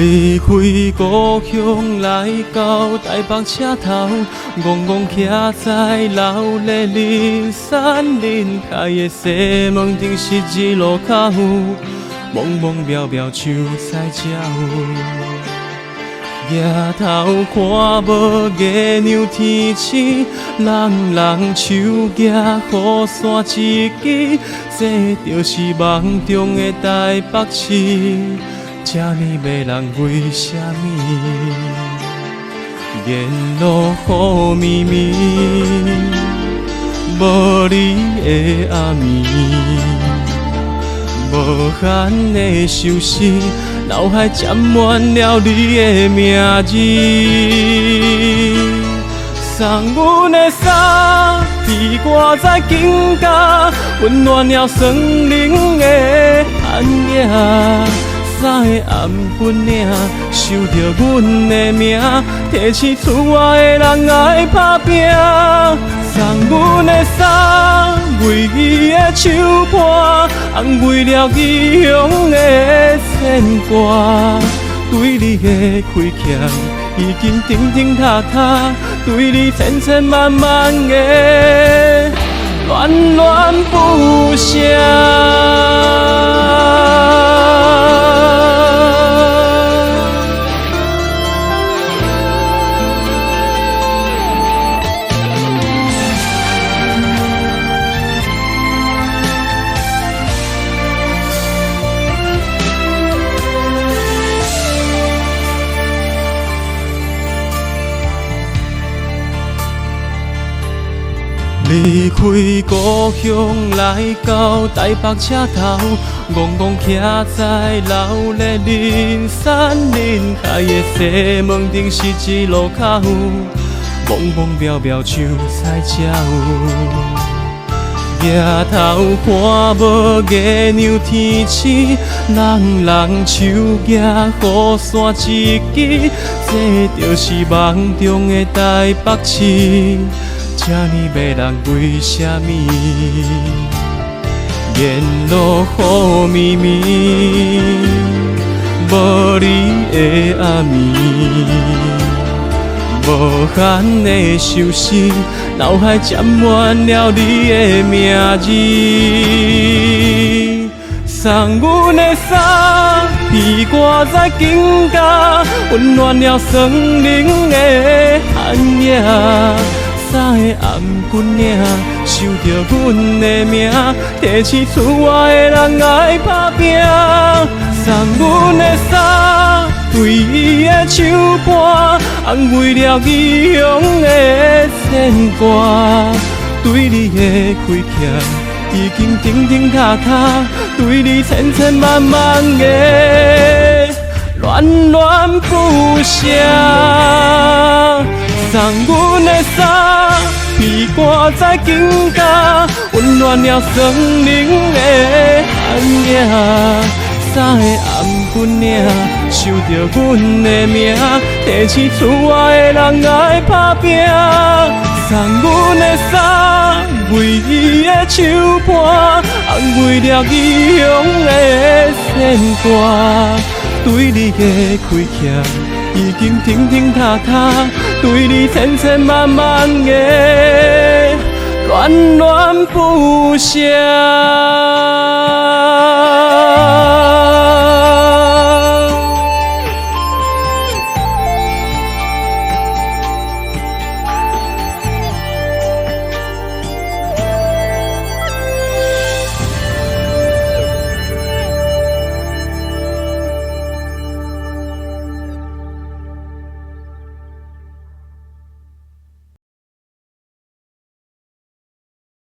离开故乡来到台北车头，戆戆徛在老的林山林开的西门町十字路口，茫茫渺渺像彩鸟。抬头看无月亮天星，人人手举雨伞一支，这就是梦中的台北市。这呢迷人为什么？沿路雨绵绵，无你的暗暝，无限的相思，脑海沾满了你的名字。送阮的伞，披挂在肩胛，温暖了森林的暗夜。三个暗分领，想着阮的名，提起厝外的人爱打拼。送阮的伞，为伊的手伴，安慰了异乡的牵挂。对你的亏欠，已经停停踏踏，对你千千万万的恋恋不舍。离开故乡来到台北车头，戆戆徛在老的林山林开的西门町十字路口，茫茫渺渺像彩鸟。抬头看无月亮天星，人人手举雨伞一支，这就是梦中的台北市。这呢迷人为什么？沿路雨绵绵，无你的暗暝，无限的相思，脑海沾满了你的名字。送阮的伞，披挂在肩胛，温暖了森林的暗夜。三个暗棍领，想着阮的名，提起厝外的人爱打拼。送阮的伞，对伊的手伴，安慰了异乡的牵挂。对你的亏欠，已经停停踏踏，对你千千万万的恋恋不舍。送阮的伞，披挂在肩胛，温暖了森林的暗夜。三个暗棍领，想着阮的名，提起厝外的人爱打拼。送阮的伞，为伊的手伴，安慰了异乡的牵挂。对你的亏欠，已经停停踏踏，对你千千万万的恋恋不舍。